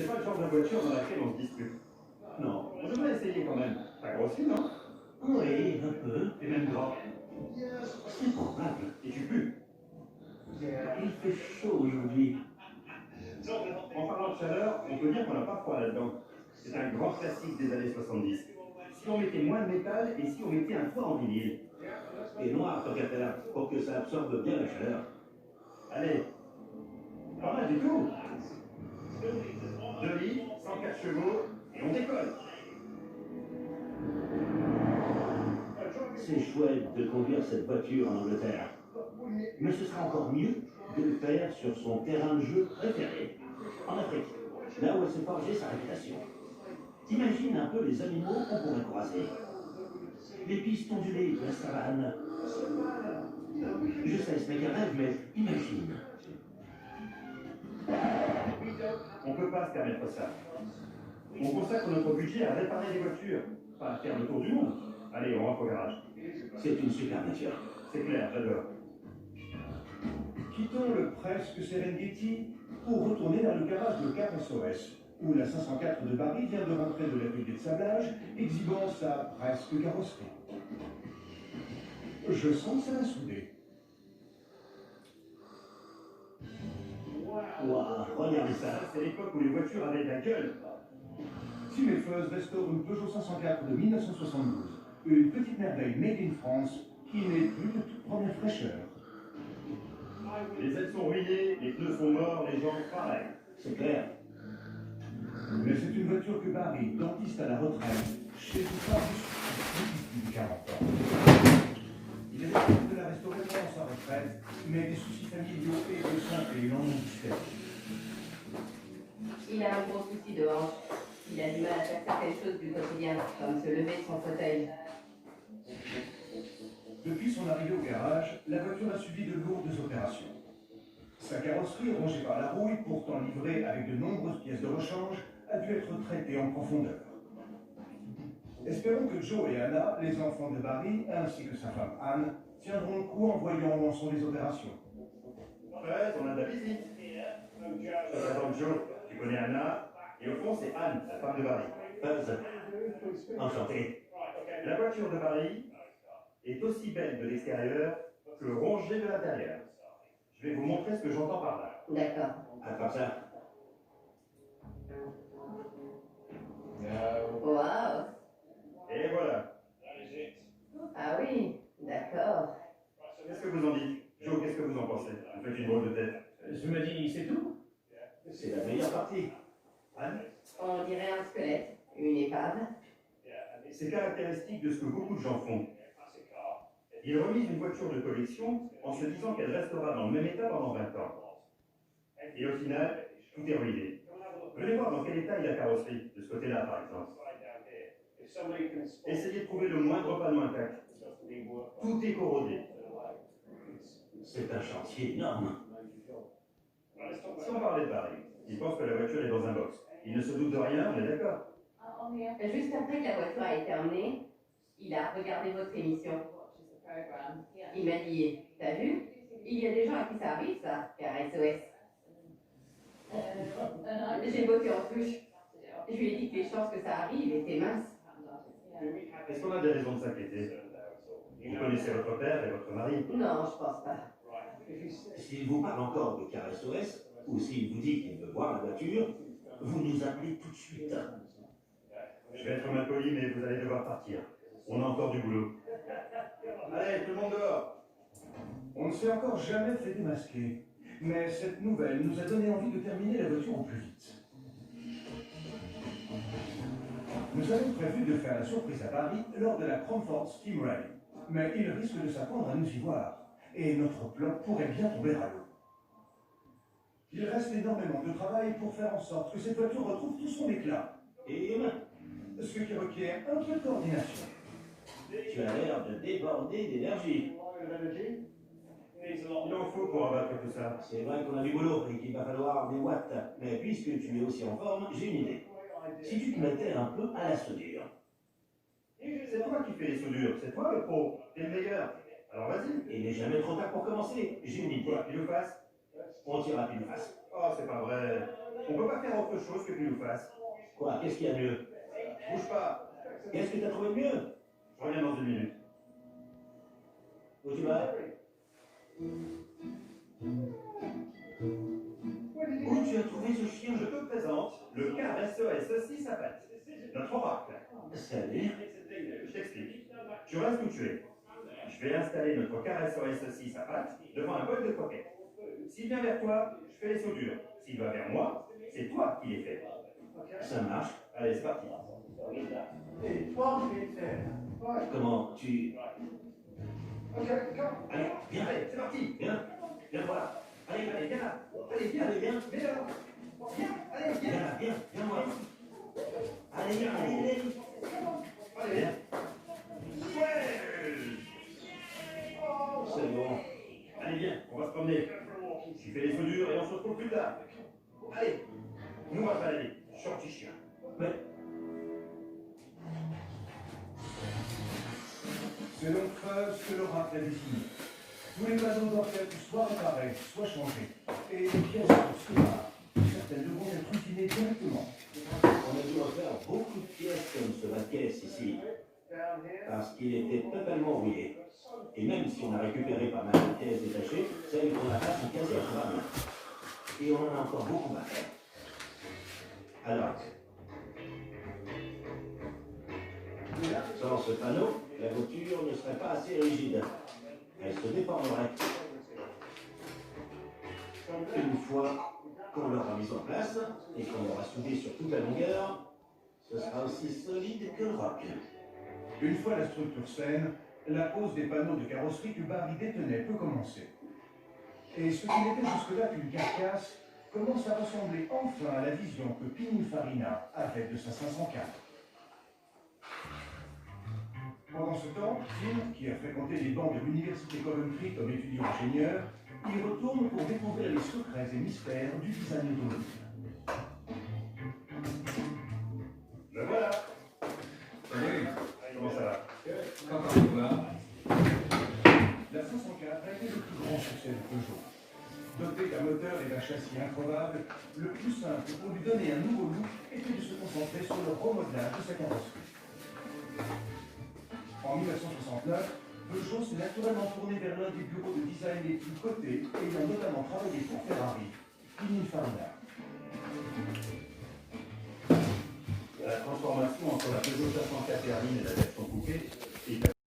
C'est pas le genre de voiture dans laquelle on se dispute. Non, on devrait essayer quand même. T'as grossi, non? Oui, un peu. Et même grand. C'est probable. Et tu pues. Il fait chaud aujourd'hui. En parlant de chaleur, on peut dire qu'on n'a pas froid là-dedans. C'est un grand classique des années 70. Si on mettait moins de métal et si on mettait un toit en vinyle. Et noir, tant qu'à faire, pour que ça absorbe bien la chaleur. Allez, pas mal du tout. 2 litres, 104 chevaux, et on décolle. C'est chouette de conduire cette voiture en Angleterre. Mais ce sera encore mieux de le faire sur son terrain de jeu préféré, en Afrique, là où elle s'est forgée sa réputation. T'imagines un peu les animaux qu'on pourrait croiser. Les pistes ondulées de la savane. Je sais, ce n'est qu'un rêve, mais imagine. On peut pas se permettre ça. On consacre notre budget à réparer des voitures, pas à faire le tour du monde. Allez, on rentre au garage. C'est une super voiture. C'est clair, j'adore. Quittons le presque Serengeti pour retourner vers le garage de Car SOS, où la 504 de Barry vient de rentrer de l'atelier de sablage, exhibant sa presque carrosserie. Je sens que ça va souder. Waouh, regardez ça. C'est l'époque où les voitures avaient de la gueule. Tim Eiffels restaure une Peugeot 504 de 1972, une petite merveille made in France qui n'est plus de toute première fraîcheur. Les ailes sont ruinées, les pneus sont morts, les jambes pareil. C'est clair. Mais c'est une voiture que Barry, dentiste à la retraite, chez Fabrice depuis plus de 40 ans. Il est victime de la restaurer pendant sa retraite, mais des soucis familiaux et de santé l'en ont distrait. Il a un gros souci de hanche. Il a du mal à faire certaines choses du quotidien, comme se lever de son fauteuil. Depuis son arrivée au garage, la voiture a subi de lourdes opérations. Sa carrosserie, rongée par la rouille, pourtant livrée avec de nombreuses pièces de rechange, a dû être traitée en profondeur. Espérons que Joe et Anna, les enfants de Barry, ainsi que sa femme Anne, tiendront le coup en voyant où en sont les opérations. Ouais, on a de la visite. Je présente Joe, tu connais Anna, et au fond c'est Anne, la femme de Barry. Enchanté. La voiture de Barry est aussi belle de l'extérieur que rongée de l'intérieur. Je vais vous montrer ce que j'entends par là. D'accord. À part ça, Waouh. Et voilà. Ah oui, d'accord. Qu'est-ce que vous en dites? Joe, qu'est-ce que vous en pensez? Vous faites une drôle de tête. Je me dis, c'est tout? c'est la meilleure partie. Anne, On dirait un squelette, une épave. c'est caractéristique de ce que beaucoup de gens font. Ils remisent une voiture de collection en se disant qu'elle restera dans le même état pendant 20 ans. Et au final, tout est ruiné. Venez voir dans quel état est la carrosserie, de ce côté-là par exemple. Essayez de trouver le moindre panneau intact. Tout est corrodé. C'est un chantier énorme. Si on parlait de Barry, il pense que la voiture est dans un box. Il ne se doute de rien, on est d'accord. Juste après que la voiture a été emmenée, il a regardé votre émission. Il m'a dit, t'as vu? Il y a des gens à qui ça arrive, ça, car SOS. J'ai botté en touche. Je lui ai dit que les chances que ça arrive étaient minces. Est-ce qu'on a des raisons de s'inquiéter? Vous connaissez votre père et votre mari. Non, je pense pas. S'il vous parle encore de Car SOS, ou s'il vous dit qu'il veut voir la voiture, vous nous appelez tout de suite. Je vais être mal poli, mais vous allez devoir partir. On a encore du boulot. Allez, tout le monde dehors. On ne s'est encore jamais fait démasquer, mais cette nouvelle nous a donné envie de terminer la voiture au plus vite. Nous avions prévu de faire la surprise à Paris lors de la Cromford Steam Rally, mais il risque de s'attendre à nous y voir, et notre plan pourrait bien tomber à l'eau. Il reste énormément de travail pour faire en sorte que cette voiture retrouve tout son éclat, Et ce qui requiert un peu de coordination. tu as l'air de déborder d'énergie. Il en faut pour abattre tout ça. C'est vrai qu'on a du boulot et qu'il va falloir des watts. Mais puisque tu es aussi en forme, j'ai une idée. Si tu te mettais un peu à la soudure. C'est toi qui fais les soudures, c'est toi le pro. T'es le meilleur. Alors vas-y. Il n'est jamais trop tard pour commencer. J'ai une idée. Quoi, qu'il nous fasse? On tire à pile face. Oh, c'est pas vrai. On peut pas faire autre chose que tu nous fasses. Quoi? Qu'est-ce qu'il y a de mieux? Bouge pas. Qu'est-ce que tu as trouvé de mieux? Je reviens dans 1 minute. Où tu vas? Où tu as trouvé ce chien? Je te présente le car SOS 6 à pattes. Notre oracle. C'est-à-dire? Je t'explique. Tu restes où tu es. Je vais installer notre car SOS 6 à pattes devant un bol de croquettes. S'il vient vers toi, je fais les soudures. S'il va vers moi, c'est toi qui les fais. Ça marche. Allez, c'est parti. Comment tu... Allez, viens, Allez, c'est parti. viens, viens voir. Allez, Allez, viens là. Allez, viens. allez, viens, Viens là. Viens. Allez, viens viens. là, viens voir. Allez, viens, allez, allez. Allez, Viens. Ouais. C'est bon. Allez, viens, on va se promener. Tu fais les soudures et on se retrouve plus tard. Allez, nous on va se balader. Sorti chien. Mais, C'est donc ce que l'oracle a défini. Tous les panneaux doivent être soit réparés, soit changés. Et les pièces pour cela, certaines devront être utilisées directement. on a dû refaire beaucoup de pièces comme ce va-caisse ici. Parce qu'il était totalement rouillé. Et même si on a récupéré pas mal de pièces détachées, celles qu'on a pas sont quasi introuvable. Et on en a encore beaucoup à faire. Alors, sans ce panneau, la voiture ne serait pas assez rigide. Elle se déformerait. Une fois qu'on l'aura mise en place et qu'on l'aura soudée sur toute la longueur, ce sera aussi solide que le roc. Une fois la structure saine, la pose des panneaux de carrosserie que Barry détenait peut commencer. Et ce qui n'était jusque-là qu'une carcasse commence à ressembler enfin à la vision que Pininfarina avait de sa 504. Pendant ce temps, Tim, qui a fréquenté les bancs de l'université Coventry comme étudiant ingénieur, y retourne pour découvrir les secrets et mystères du design automobile. Le voilà. Salut, Comment ça va? content de vous voir. La 504 a été le plus grand succès de Peugeot. Doté d'un moteur et d'un châssis incroyable, le plus simple pour lui donner un nouveau look était de se concentrer sur le remodelage de sa carrosserie. En 1969, Peugeot s'est naturellement tourné vers l'un des bureaux de design les plus cotés, ayant notamment travaillé pour Ferrari, Pininfarina. La transformation entre la Peugeot 504 berline et la version coupée est